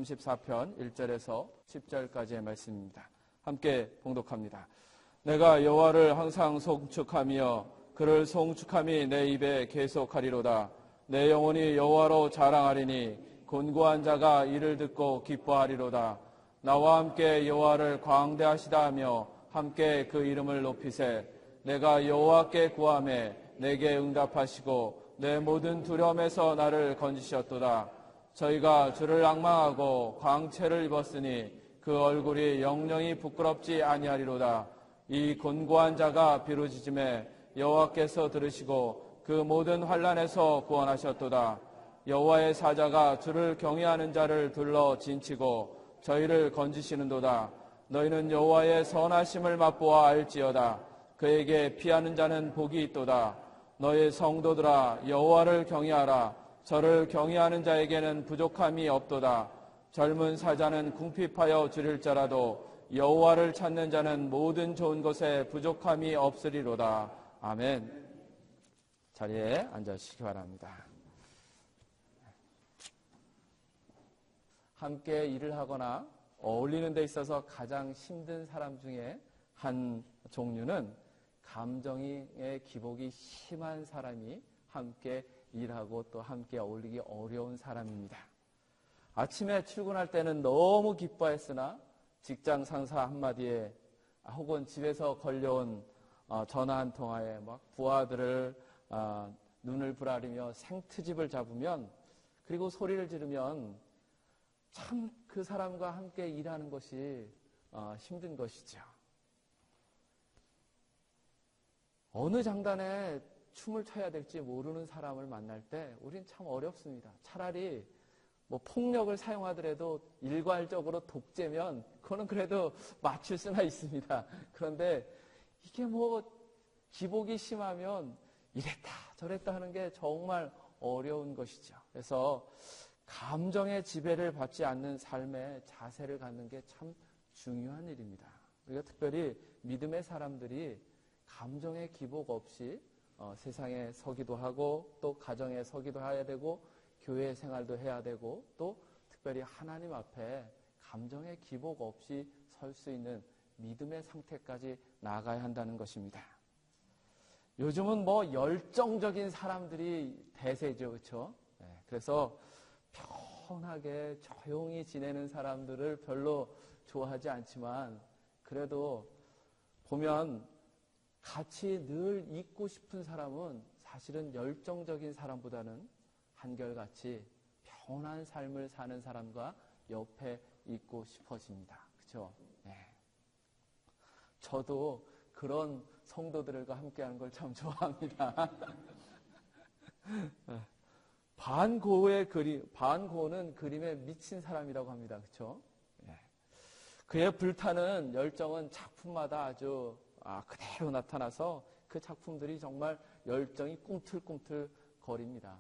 34편 1절에서 10절까지의 말씀입니다. 함께 봉독합니다. 내가 여호와를 항상 송축하며 그를 송축함이 내 입에 계속하리로다. 내 영혼이 여호와로 자랑하리니 곤고한 자가 이를 듣고 기뻐하리로다. 나와 함께 여호와를 광대하시다 하며 함께 그 이름을 높이세. 내가 여호와께 구하매 내게 응답하시고 내 모든 두려움에서 나를 건지셨도다. 저희가 주를 앙망하고 광채를 입었으니 그 얼굴이 영영이 부끄럽지 아니하리로다. 이 곤고한 자가 비루짖음에 여호와께서 들으시고 그 모든 환난에서 구원하셨도다. 여호와의 사자가 주를 경외하는 자를 둘러 진치고 저희를 건지시는도다. 너희는 여호와의 선하심을 맛보아 알지어다. 그에게 피하는 자는 복이 있도다. 너희 성도들아 여호와를 경외하라. 저를 경외하는 자에게는 부족함이 없도다. 젊은 사자는 궁핍하여 줄일자라도 여호와를 찾는 자는 모든 좋은 것에 부족함이 없으리로다. 아멘. 자리에 앉으시기 바랍니다. 함께 일을 하거나 어울리는 데 있어서 가장 힘든 사람 중에 한 종류는 감정의 기복이 심한 사람이 함께 일하고 또 함께 어울리기 어려운 사람입니다. 아침에 출근할 때는 너무 기뻐했으나 직장 상사 한마디에 혹은 집에서 걸려온 전화 한 통화에 막 부하들을 눈을 부라리며 생트집을 잡으면 그리고 소리를 지르면 참 그 사람과 함께 일하는 것이 힘든 것이죠. 어느 장단에 춤을 춰야 될지 모르는 사람을 만날 때 우린 참 어렵습니다. 차라리 뭐 폭력을 사용하더라도 일괄적으로 독재면 그거는 그래도 맞출 수나 있습니다. 그런데 이게 뭐 기복이 심하면 이랬다 저랬다 하는 게 정말 어려운 것이죠. 그래서 감정의 지배를 받지 않는 삶의 자세를 갖는 게 참 중요한 일입니다. 우리가 특별히 믿음의 사람들이 감정의 기복 없이 세상에 서기도 하고 또 가정에 서기도 해야 되고 교회 생활도 해야 되고 또 특별히 하나님 앞에 감정의 기복 없이 설 수 있는 믿음의 상태까지 나아가야 한다는 것입니다. 요즘은 뭐 열정적인 사람들이 대세죠, 그렇죠? 네, 그래서 편하게 조용히 지내는 사람들을 별로 좋아하지 않지만 그래도 보면 같이 늘 있고 싶은 사람은 사실은 열정적인 사람보다는 한결같이 평온한 삶을 사는 사람과 옆에 있고 싶어집니다. 그렇죠? 네. 저도 그런 성도들과 함께하는 걸 참 좋아합니다. 반고는 그림에 미친 사람이라고 합니다. 그렇죠? 네. 그의 불타는 열정은 작품마다 아주 그대로 나타나서 그 작품들이 정말 열정이 꿈틀꿈틀 거립니다.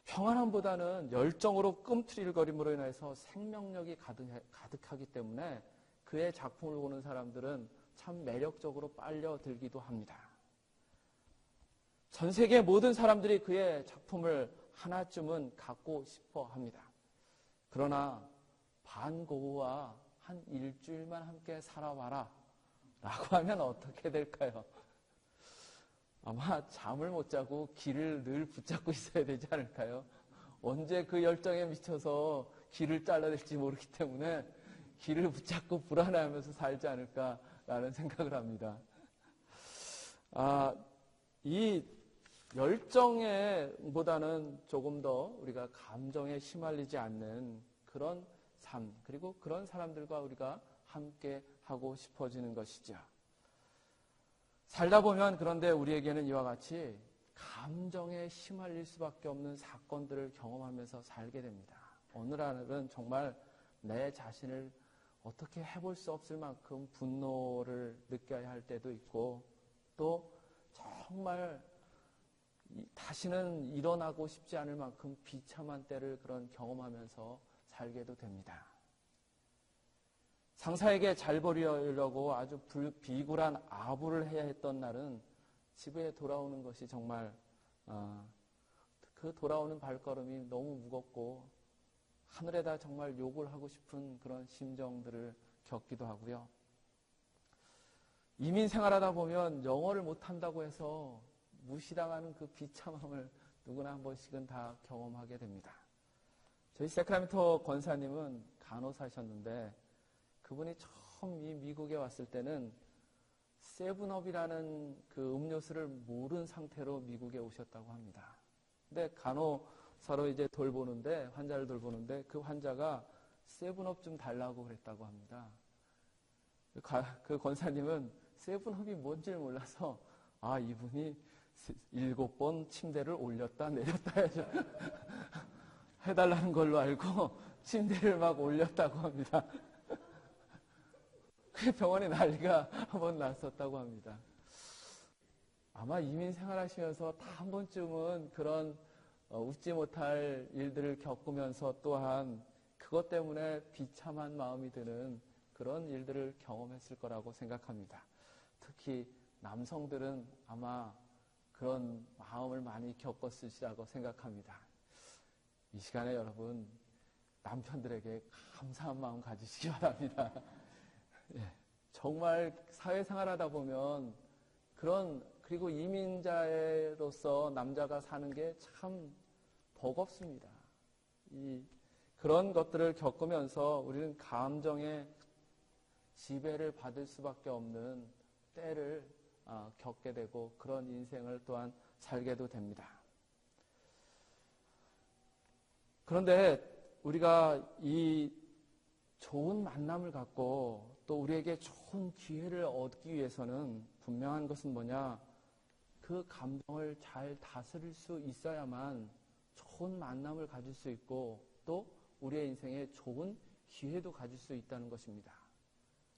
평안함보다는 열정으로 꿈틀거림으로 인해서 생명력이 가득하기 때문에 그의 작품을 보는 사람들은 참 매력적으로 빨려들기도 합니다. 전 세계 모든 사람들이 그의 작품을 하나쯤은 갖고 싶어 합니다. 그러나 반고흐와 한 일주일만 함께 살아봐라 라고 하면 어떻게 될까요? 아마 잠을 못 자고 길을 늘 붙잡고 있어야 되지 않을까요? 언제 그 열정에 미쳐서 길을 잘라낼지 모르기 때문에 길을 붙잡고 불안해하면서 살지 않을까라는 생각을 합니다. 이 열정보다는 조금 더 우리가 감정에 휘말리지 않는 그런 삶, 그리고 그런 사람들과 우리가 함께 하고 싶어지는 것이죠. 살다 보면 그런데 우리에게는 이와 같이 감정에 휘말릴 수밖에 없는 사건들을 경험하면서 살게 됩니다. 어느 날은 정말 내 자신을 어떻게 해볼 수 없을 만큼 분노를 느껴야 할 때도 있고 또 정말 다시는 일어나고 싶지 않을 만큼 비참한 때를 그런 경험하면서 살게도 됩니다. 상사에게 잘 보이려고 아주 비굴한 아부를 해야 했던 날은 집에 돌아오는 것이 정말 그 그 돌아오는 발걸음이 너무 무겁고 하늘에다 정말 욕을 하고 싶은 그런 심정들을 겪기도 하고요. 이민 생활하다 보면 영어를 못한다고 해서 무시당하는 그 비참함을 누구나 한 번씩은 다 경험하게 됩니다. 저희 세크라멘토 권사님은 간호사셨는데 그분이 처음 이 미국에 왔을 때는 세븐업이라는 그 음료수를 모르는 상태로 미국에 오셨다고 합니다. 근데 간호사로 이제 돌보는데, 환자를 돌보는데 그 환자가 세븐업 좀 달라고 그랬다고 합니다. 그 권사님은 세븐업이 뭔지를 몰라서 이분이 7번 침대를 올렸다 내렸다 해달라는 걸로 알고 침대를 막 올렸다고 합니다. 그 병원에 난리가 한번 났었다고 합니다. 아마 이민 생활하시면서 다 한 번쯤은 그런 웃지 못할 일들을 겪으면서 또한 그것 때문에 비참한 마음이 드는 그런 일들을 경험했을 거라고 생각합니다. 특히 남성들은 아마 그런 마음을 많이 겪었으시라고 생각합니다. 이 시간에 여러분 남편들에게 감사한 마음 가지시기 바랍니다. 정말 사회생활하다 보면 그리고 이민자로서 남자가 사는 게 참 버겁습니다. 그런 것들을 겪으면서 우리는 감정의 지배를 받을 수밖에 없는 때를 겪게 되고 그런 인생을 또한 살게도 됩니다. 그런데 우리가 이 좋은 만남을 갖고 또 우리에게 좋은 기회를 얻기 위해서는 분명한 것은 뭐냐? 그 감정을 잘 다스릴 수 있어야만 좋은 만남을 가질 수 있고 또 우리의 인생에 좋은 기회도 가질 수 있다는 것입니다.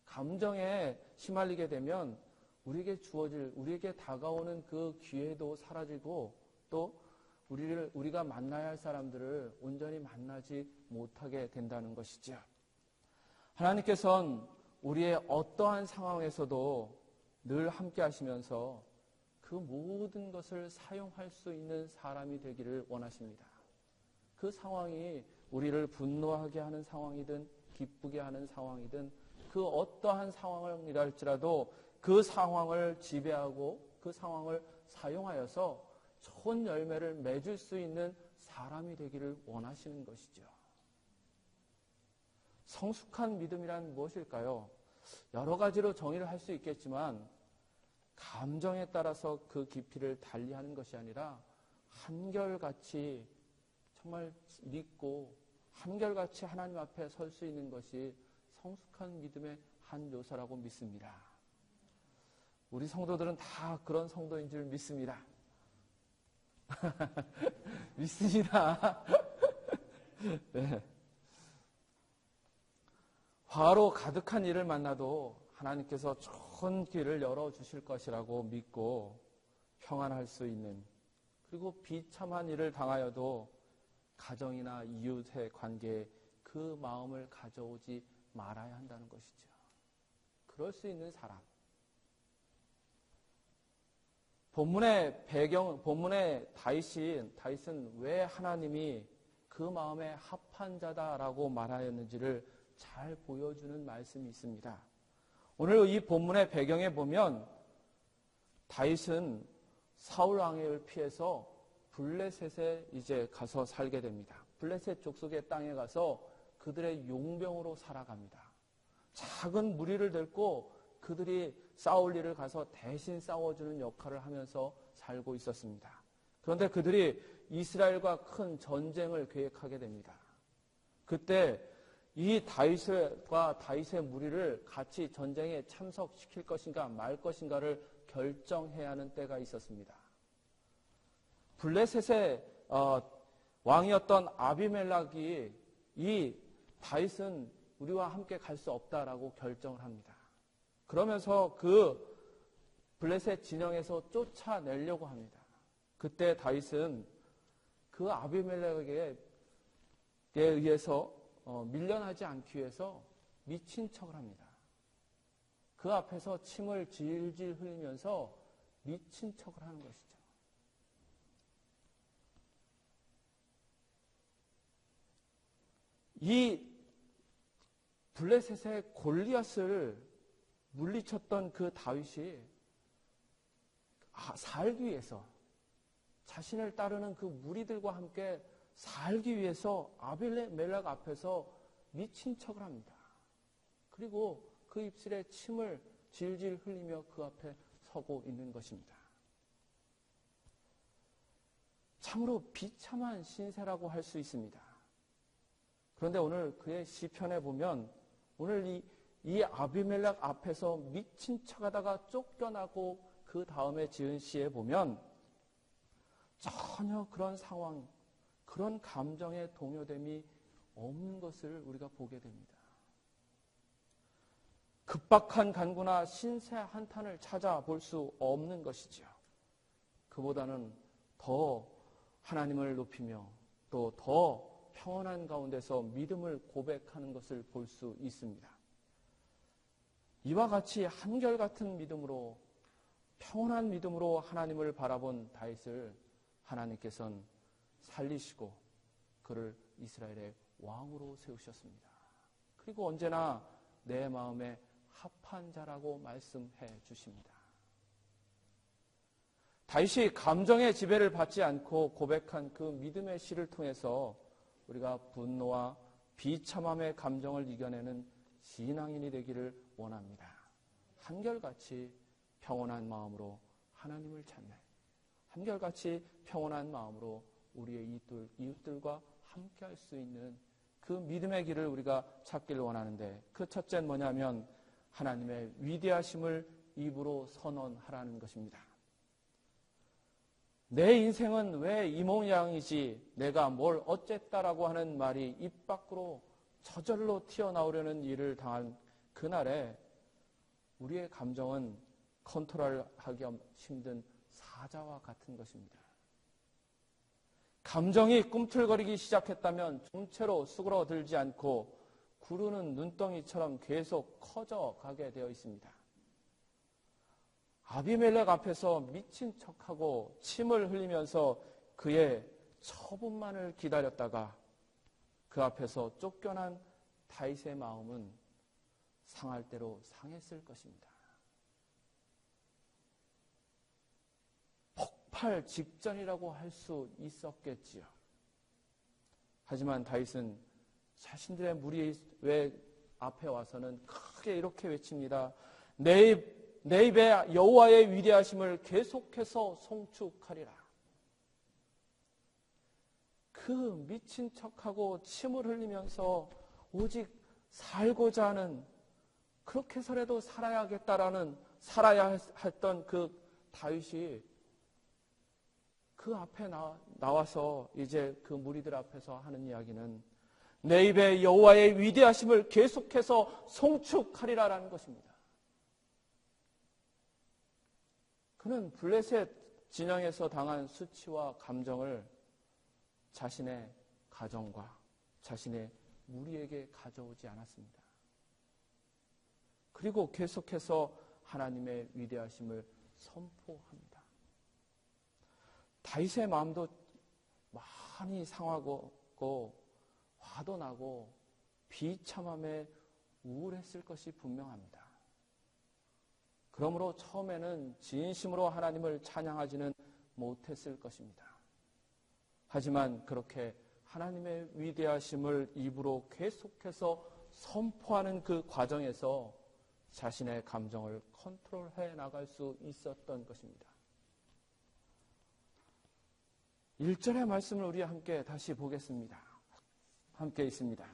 감정에 시말리게 되면 우리에게 다가오는 그 기회도 사라지고 또 우리가 만나야 할 사람들을 온전히 만나지 못하게 된다는 것이죠. 하나님께서는 우리의 어떠한 상황에서도 늘 함께 하시면서 그 모든 것을 사용할 수 있는 사람이 되기를 원하십니다. 그 상황이 우리를 분노하게 하는 상황이든 기쁘게 하는 상황이든 그 어떠한 상황이라 할지라도 그 상황을 지배하고 그 상황을 사용하여서 좋은 열매를 맺을 수 있는 사람이 되기를 원하시는 것이죠. 성숙한 믿음이란 무엇일까요? 여러 가지로 정의를 할 수 있겠지만 감정에 따라서 그 깊이를 달리하는 것이 아니라 한결같이 정말 믿고 한결같이 하나님 앞에 설 수 있는 것이 성숙한 믿음의 한 요소라고 믿습니다. 우리 성도들은 다 그런 성도인 줄 믿습니다. 믿습니다. 네. 화로 가득한 일을 만나도 하나님께서 좋은 길을 열어주실 것이라고 믿고 평안할 수 있는, 그리고 비참한 일을 당하여도 가정이나 이웃의 관계에 그 마음을 가져오지 말아야 한다는 것이죠. 그럴 수 있는 사람. 본문의 다윗은 왜 하나님이 그 마음에 합한 자다라고 말하였는지를 잘 보여주는 말씀이 있습니다. 오늘 이 본문의 배경에 보면 다윗은 사울 왕을 피해서 블레셋에 이제 가서 살게 됩니다. 블레셋 족속의 땅에 가서 그들의 용병으로 살아갑니다. 작은 무리를 데리고 그들이 싸울 일을 가서 대신 싸워주는 역할을 하면서 살고 있었습니다. 그런데 그들이 이스라엘과 큰 전쟁을 계획하게 됩니다. 그때 이 다윗과 다윗의 무리를 같이 전쟁에 참석시킬 것인가 말 것인가를 결정해야 하는 때가 있었습니다. 블레셋의 왕이었던 아비멜렉이 이 다윗은 우리와 함께 갈 수 없다라고 결정을 합니다. 그러면서 그 블레셋 진영에서 쫓아내려고 합니다. 그때 다윗은 그 아비멜렉에게 의해서 밀려나지 않기 위해서 미친 척을 합니다. 그 앞에서 침을 질질 흘리면서 미친 척을 하는 것이죠. 이 블레셋의 골리앗을 물리쳤던 그 다윗이 살기 위해서, 자신을 따르는 그 무리들과 함께 살기 위해서 아비멜렉 앞에서 미친 척을 합니다. 그리고 그 입술에 침을 질질 흘리며 그 앞에 서고 있는 것입니다. 참으로 비참한 신세라고 할 수 있습니다. 그런데 오늘 그의 시편에 보면 오늘 이 아비멜렉 앞에서 미친 척하다가 쫓겨나고 그 다음에 지은 시에 보면 전혀 그런 상황, 그런 감정의 동요됨이 없는 것을 우리가 보게 됩니다. 급박한 간구나 신세 한탄을 찾아볼 수 없는 것이지요. 그보다는 더 하나님을 높이며 또 더 평온한 가운데서 믿음을 고백하는 것을 볼 수 있습니다. 이와 같이 한결같은 믿음으로, 평온한 믿음으로 하나님을 바라본 다윗을 하나님께서는 살리시고 그를 이스라엘의 왕으로 세우셨습니다. 그리고 언제나 내 마음에 합한 자라고 말씀해 주십니다. 다윗이 감정의 지배를 받지 않고 고백한 그 믿음의 시를 통해서 우리가 분노와 비참함의 감정을 이겨내는 신앙인이 되기를 원합니다. 한결같이 평온한 마음으로 하나님을 찾는, 한결같이 평온한 마음으로 우리의 이웃들과 함께 할 수 있는 그 믿음의 길을 우리가 찾기를 원하는데, 그 첫째는 뭐냐면 하나님의 위대하심을 입으로 선언하라는 것입니다. 내 인생은 왜 이 모양이지, 내가 뭘 어쨌다라고 하는 말이 입 밖으로 저절로 튀어나오려는 일을 당한 그날에 우리의 감정은 컨트롤하기 힘든 사자와 같은 것입니다. 감정이 꿈틀거리기 시작했다면 좀채로 수그러들지 않고 구르는 눈덩이처럼 계속 커져가게 되어 있습니다. 아비멜렉 앞에서 미친 척하고 침을 흘리면서 그의 처분만을 기다렸다가 그 앞에서 쫓겨난 다윗의 마음은 상할 대로 상했을 것입니다. 폭발 직전이라고 할 수 있었겠지요. 하지만 다윗은 자신들의 무리 앞에 와서는 크게 이렇게 외칩니다. 내 입에 여호와의 위대하심을 계속해서 송축하리라. 그 미친 척하고 침을 흘리면서 오직 살고자 하는, 그렇게 해서라도 살아야 했던 그 다윗이 그 앞에 나와서 이제 그 무리들 앞에서 하는 이야기는 내 입에 여호와의 위대하심을 계속해서 송축하리라라는 것입니다. 그는 블레셋 진영에서 당한 수치와 감정을 자신의 가정과 자신의 무리에게 가져오지 않았습니다. 그리고 계속해서 하나님의 위대하심을 선포합니다. 다윗의 마음도 많이 상하고 화도 나고 비참함에 우울했을 것이 분명합니다. 그러므로 처음에는 진심으로 하나님을 찬양하지는 못했을 것입니다. 하지만 그렇게 하나님의 위대하심을 입으로 계속해서 선포하는 그 과정에서 자신의 감정을 컨트롤해 나갈 수 있었던 것입니다. 1절의 말씀을 우리 함께 다시 보겠습니다. 함께 있습니다.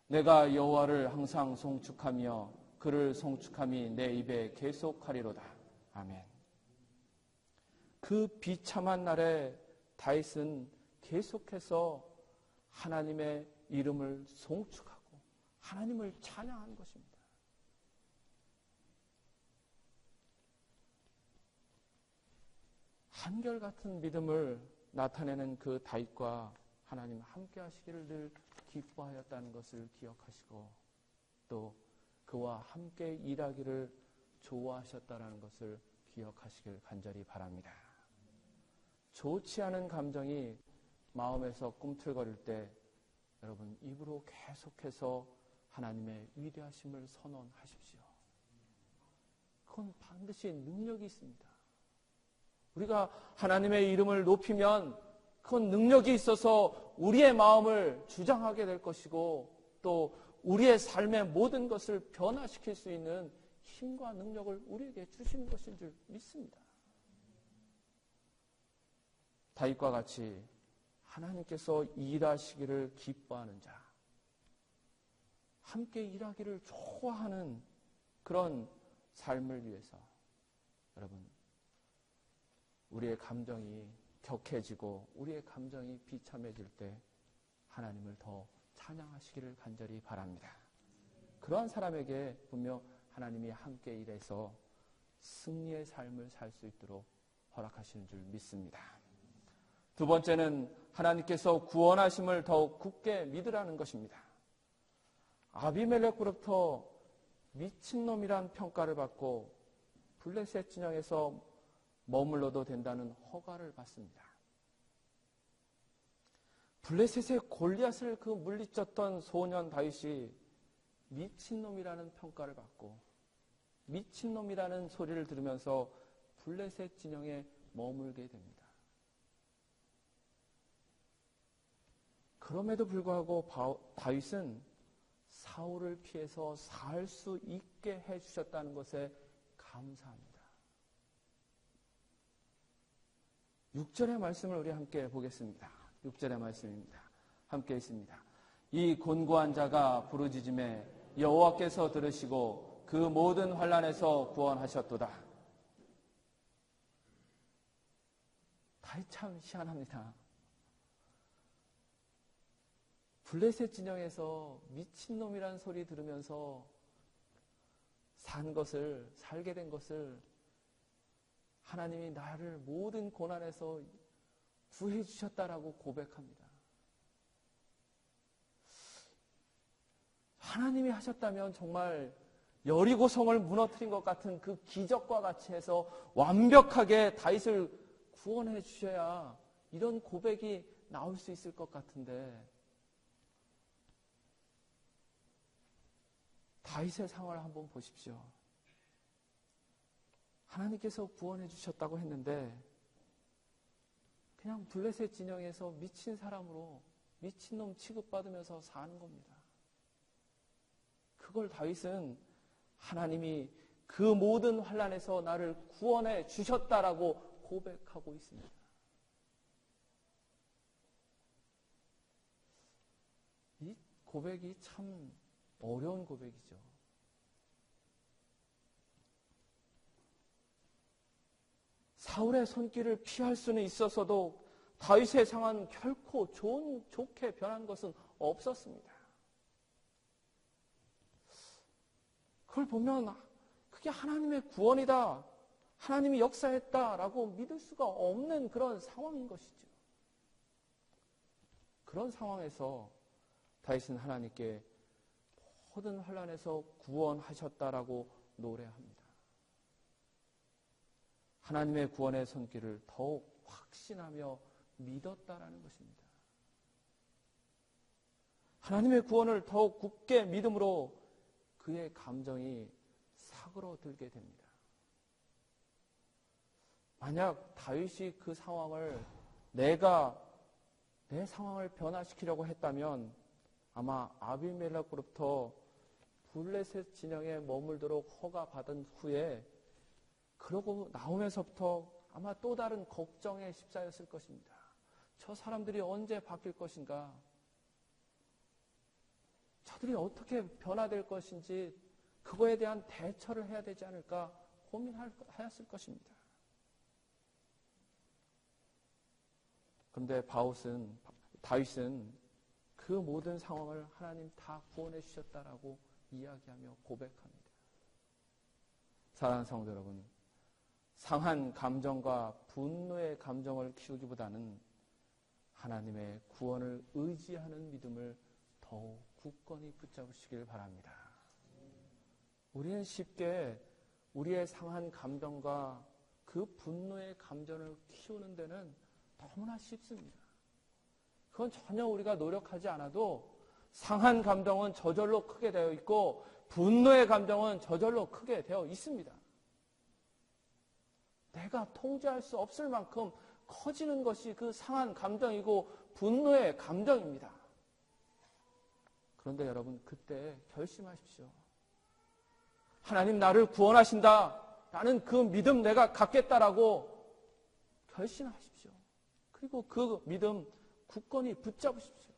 내가 여호와를 항상 송축하며 그를 송축함이 내 입에 계속하리로다. 아멘. 그 비참한 날에 다윗은 계속해서 하나님의 이름을 송축하고 하나님을 찬양한 것입니다. 한결같은 믿음을 나타내는 그 다윗과 하나님 함께 하시기를 늘 기뻐하였다는 것을 기억하시고 또 그와 함께 일하기를 좋아하셨다는 것을 기억하시길 간절히 바랍니다. 좋지 않은 감정이 마음에서 꿈틀거릴 때 여러분 입으로 계속해서 하나님의 위대하심을 선언하십시오. 그건 반드시 능력이 있습니다. 우리가 하나님의 이름을 높이면 그건 능력이 있어서 우리의 마음을 주장하게 될 것이고 또 우리의 삶의 모든 것을 변화시킬 수 있는 힘과 능력을 우리에게 주시는 것인 줄 믿습니다. 다윗과 같이 하나님께서 일하시기를 기뻐하는 자, 함께 일하기를 좋아하는 그런 삶을 위해서 여러분 우리의 감정이 격해지고 우리의 감정이 비참해질 때 하나님을 더 찬양하시기를 간절히 바랍니다. 그러한 사람에게 분명 하나님이 함께 일해서 승리의 삶을 살 수 있도록 허락하시는 줄 믿습니다. 두 번째는 하나님께서 구원하심을 더욱 굳게 믿으라는 것입니다. 아비멜렉으로부터 미친놈이란 평가를 받고 블레셋 진영에서 머물러도 된다는 허가를 받습니다. 블레셋의 골리앗을 그 물리쳤던 소년 다윗이 미친놈이라는 평가를 받고 미친놈이라는 소리를 들으면서 블레셋 진영에 머물게 됩니다. 그럼에도 불구하고 다윗은 사울을 피해서 살 수 있게 해주셨다는 것에 감사합니다. 6절의 말씀을 우리 함께 보겠습니다. 6절의 말씀입니다. 함께 있습니다. 이 곤고한 자가 부르짖음에 여호와께서 들으시고 그 모든 환난에서 구원하셨도다. 다윗 참 희한합니다. 블레셋 진영에서 미친놈이란 소리 들으면서 살게 된 것을 하나님이 나를 모든 고난에서 구해 주셨다라고 고백합니다. 하나님이 하셨다면 정말 여리고성을 무너뜨린 것 같은 그 기적과 같이 해서 완벽하게 다윗을 구원해 주셔야 이런 고백이 나올 수 있을 것 같은데 다윗의 상황을 한번 보십시오. 하나님께서 구원해 주셨다고 했는데 그냥 블레셋 진영에서 미친 사람으로 미친놈 취급받으면서 사는 겁니다. 그걸 다윗은 하나님이 그 모든 환난에서 나를 구원해 주셨다라고 고백하고 있습니다. 이 고백이 참 어려운 고백이죠. 사울의 손길을 피할 수는 있었어도 다윗의 상황은 결코 좋게 변한 것은 없었습니다. 그걸 보면 그게 하나님의 구원이다, 하나님이 역사했다라고 믿을 수가 없는 그런 상황인 것이죠. 그런 상황에서 다윗은 하나님께 모든 환난에서 구원하셨다라고 노래합니다. 하나님의 구원의 손길을 더욱 확신하며 믿었다라는 것입니다. 하나님의 구원을 더욱 굳게 믿음으로 그의 감정이 사그러들게 됩니다. 만약 다윗이 그 상황을 내 상황을 변화시키려고 했다면 아마 아비멜렉으로부터 블레셋 진영에 머물도록 허가받은 후에 그러고 나오면서부터 아마 또 다른 걱정에 휩싸였을 것입니다. 저 사람들이 언제 바뀔 것인가? 저들이 어떻게 변화될 것인지 그거에 대한 대처를 해야 되지 않을까 고민하였을 것입니다. 그런데 다윗은 그 모든 상황을 하나님 다 구원해 주셨다라고 이야기하며 고백합니다. 사랑하는 성도 여러분, 상한 감정과 분노의 감정을 키우기보다는 하나님의 구원을 의지하는 믿음을 더욱 굳건히 붙잡으시길 바랍니다. 우리는 쉽게 우리의 상한 감정과 그 분노의 감정을 키우는 데는 너무나 쉽습니다. 그건 전혀 우리가 노력하지 않아도 상한 감정은 저절로 크게 되어 있고 분노의 감정은 저절로 크게 되어 있습니다. 내가 통제할 수 없을 만큼 커지는 것이 그 상한 감정이고 분노의 감정입니다. 그런데 여러분, 그때 결심하십시오. 하나님 나를 구원하신다 라는 그 믿음 내가 갖겠다라고 결심하십시오. 그리고 그 믿음 굳건히 붙잡으십시오.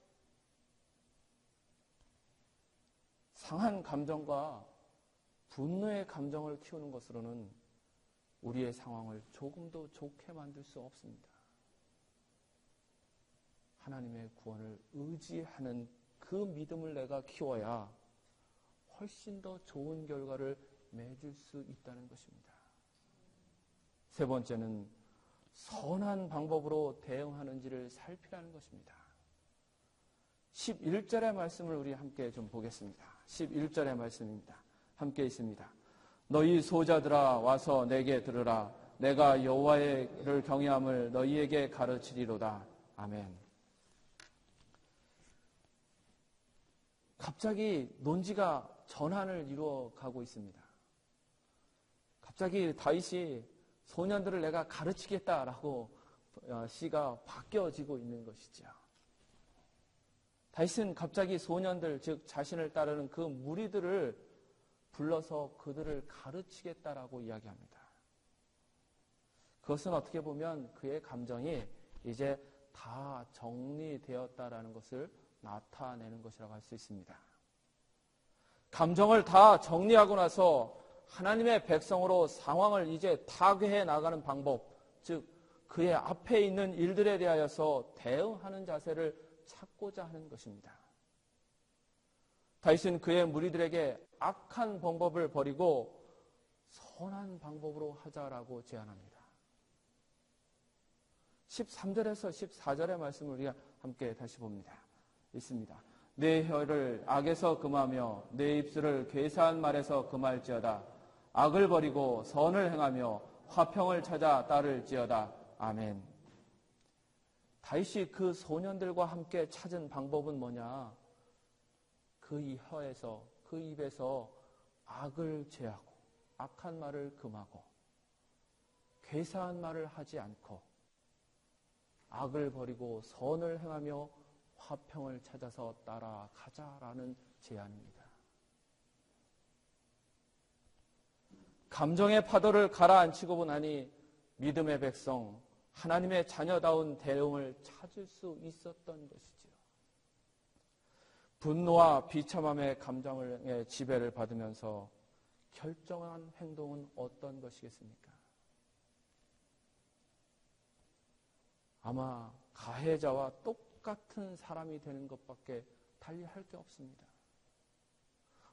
상한 감정과 분노의 감정을 키우는 것으로는 우리의 상황을 조금도 좋게 만들 수 없습니다. 하나님의 구원을 의지하는 그 믿음을 내가 키워야 훨씬 더 좋은 결과를 맺을 수 있다는 것입니다. 세 번째는 선한 방법으로 대응하는지를 살피라는 것입니다. 11절의 말씀을 우리 함께 좀 보겠습니다. 11절의 말씀입니다. 함께 있습니다. 너희 소자들아 와서 내게 들으라. 내가 여호와를 경외함을 너희에게 가르치리로다. 아멘. 갑자기 논지가 전환을 이루어가고 있습니다. 갑자기 다윗이 소년들을 내가 가르치겠다라고 시가 바뀌어지고 있는 것이죠. 다윗은 갑자기 소년들, 즉 자신을 따르는 그 무리들을 불러서 그들을 가르치겠다라고 이야기합니다. 그것은 어떻게 보면 그의 감정이 이제 다 정리되었다라는 것을 나타내는 것이라고 할 수 있습니다. 감정을 다 정리하고 나서 하나님의 백성으로 상황을 이제 타개해 나가는 방법, 즉 그의 앞에 있는 일들에 대하여서 대응하는 자세를 찾고자 하는 것입니다. 다윗은 그의 무리들에게 악한 방법을 버리고 선한 방법으로 하자라고 제안합니다. 13절에서 14절의 말씀을 우리가 함께 다시 봅니다. 있습니다. 내 혀를 악에서 금하며 내 입술을 괴사한 말에서 금할지어다. 악을 버리고 선을 행하며 화평을 찾아 따를지어다. 아멘. 다윗이 그 소년들과 함께 찾은 방법은 뭐냐? 그 혀에서, 그 입에서 악을 제하고 악한 말을 금하고 괴사한 말을 하지 않고 악을 버리고 선을 행하며 화평을 찾아서 따라가자라는 제안입니다. 감정의 파도를 가라앉히고 나니 믿음의 백성, 하나님의 자녀다운 대응을 찾을 수 있었던 것이지요. 분노와 비참함의 감정의 지배를 받으면서 결정한 행동은 어떤 것이겠습니까? 아마 가해자와 똑같은 사람이 되는 것밖에 달리 할 게 없습니다.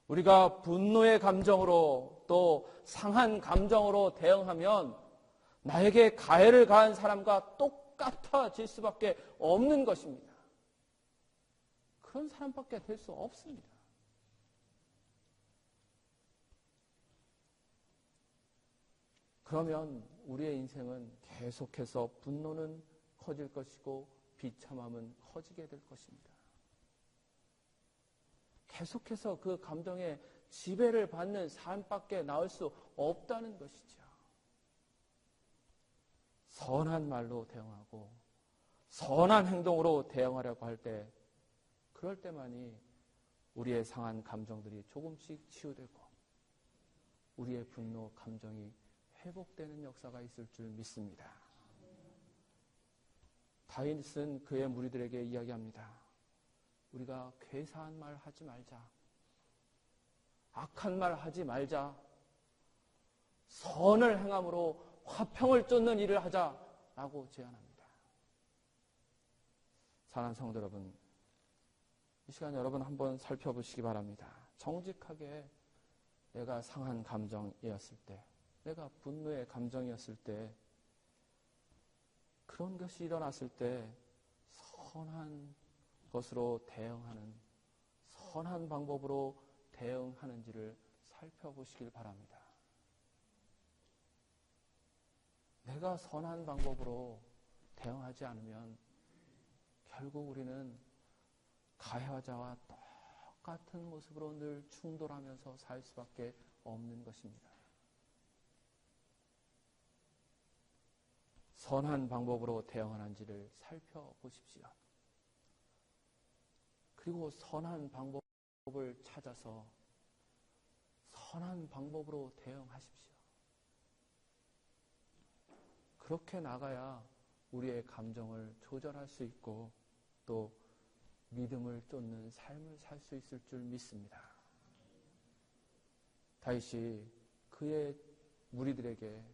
우리가 분노의 감정으로 또 상한 감정으로 대응하면 나에게 가해를 가한 사람과 똑같아질 수밖에 없는 것입니다. 그런 사람밖에 될 수 없습니다. 그러면 우리의 인생은 계속해서 분노는 커질 것이고 비참함은 커지게 될 것입니다. 계속해서 그 감정에 지배를 받는 삶밖에 나올 수 없다는 것이죠. 선한 말로 대응하고 선한 행동으로 대응하려고 할 때, 그럴 때만이 우리의 상한 감정들이 조금씩 치유되고 우리의 분노 감정이 회복되는 역사가 있을 줄 믿습니다. 다윗은 그의 무리들에게 이야기합니다. 우리가 괴사한 말 하지 말자. 악한 말 하지 말자. 선을 행함으로 화평을 쫓는 일을 하자라고 제안합니다. 사랑하는 성도 여러분, 이 시간 여러분 한번 살펴보시기 바랍니다. 정직하게 내가 상한 감정이었을 때, 내가 분노의 감정이었을 때, 그런 것이 일어났을 때 선한 것으로 대응하는, 선한 방법으로 대응하는지를 살펴보시길 바랍니다. 내가 선한 방법으로 대응하지 않으면 결국 우리는 가해자와 똑같은 모습으로 늘 충돌하면서 살 수밖에 없는 것입니다. 선한 방법으로 대응하는지를 살펴보십시오. 그리고 선한 방법을 찾아서 선한 방법으로 대응하십시오. 그렇게 나가야 우리의 감정을 조절할 수 있고 또 믿음을 쫓는 삶을 살 수 있을 줄 믿습니다. 다윗이 그의 무리들에게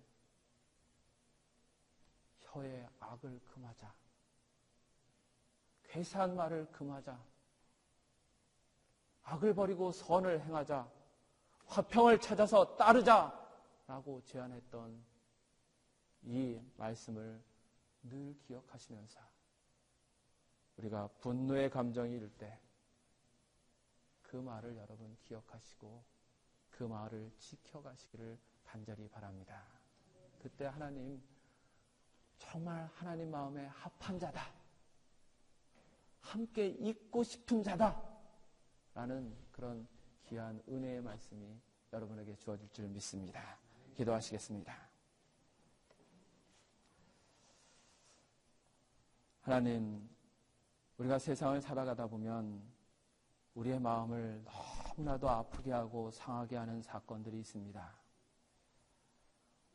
혀의 악을 금하자, 괴사한 말을 금하자, 악을 버리고 선을 행하자, 화평을 찾아서 따르자 라고 제안했던 이 말씀을 늘 기억하시면서 우리가 분노의 감정이 일 때 그 말을 여러분 기억하시고 그 말을 지켜가시기를 간절히 바랍니다. 그때 하나님 정말 하나님 마음에 합한 자다, 함께 있고 싶은 자다 라는 그런 귀한 은혜의 말씀이 여러분에게 주어질 줄 믿습니다. 기도하시겠습니다. 하나님, 우리가 세상을 살아가다 보면 우리의 마음을 너무나도 아프게 하고 상하게 하는 사건들이 있습니다.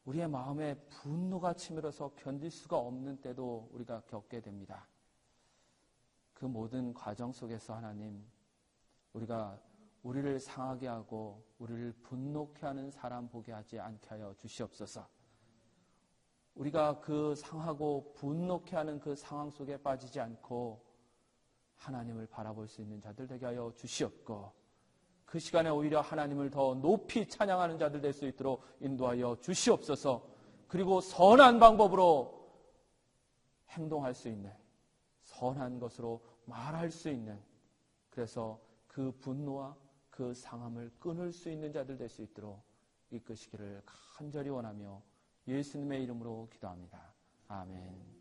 우리의 마음에 분노가 치밀어서 견딜 수가 없는 때도 우리가 겪게 됩니다. 그 모든 과정 속에서 하나님, 우리가 우리를 상하게 하고 우리를 분노케 하는 사람 보게 하지 않게 하여 주시옵소서. 우리가 그 상하고 분노케 하는 그 상황 속에 빠지지 않고 하나님을 바라볼 수 있는 자들 되게 하여 주시옵고 그 시간에 오히려 하나님을 더 높이 찬양하는 자들 될 수 있도록 인도하여 주시옵소서. 그리고 선한 방법으로 행동할 수 있는, 선한 것으로 말할 수 있는, 그래서 그 분노와 그 상함을 끊을 수 있는 자들 될 수 있도록 이끄시기를 간절히 원하며 예수님의 이름으로 기도합니다. 아멘.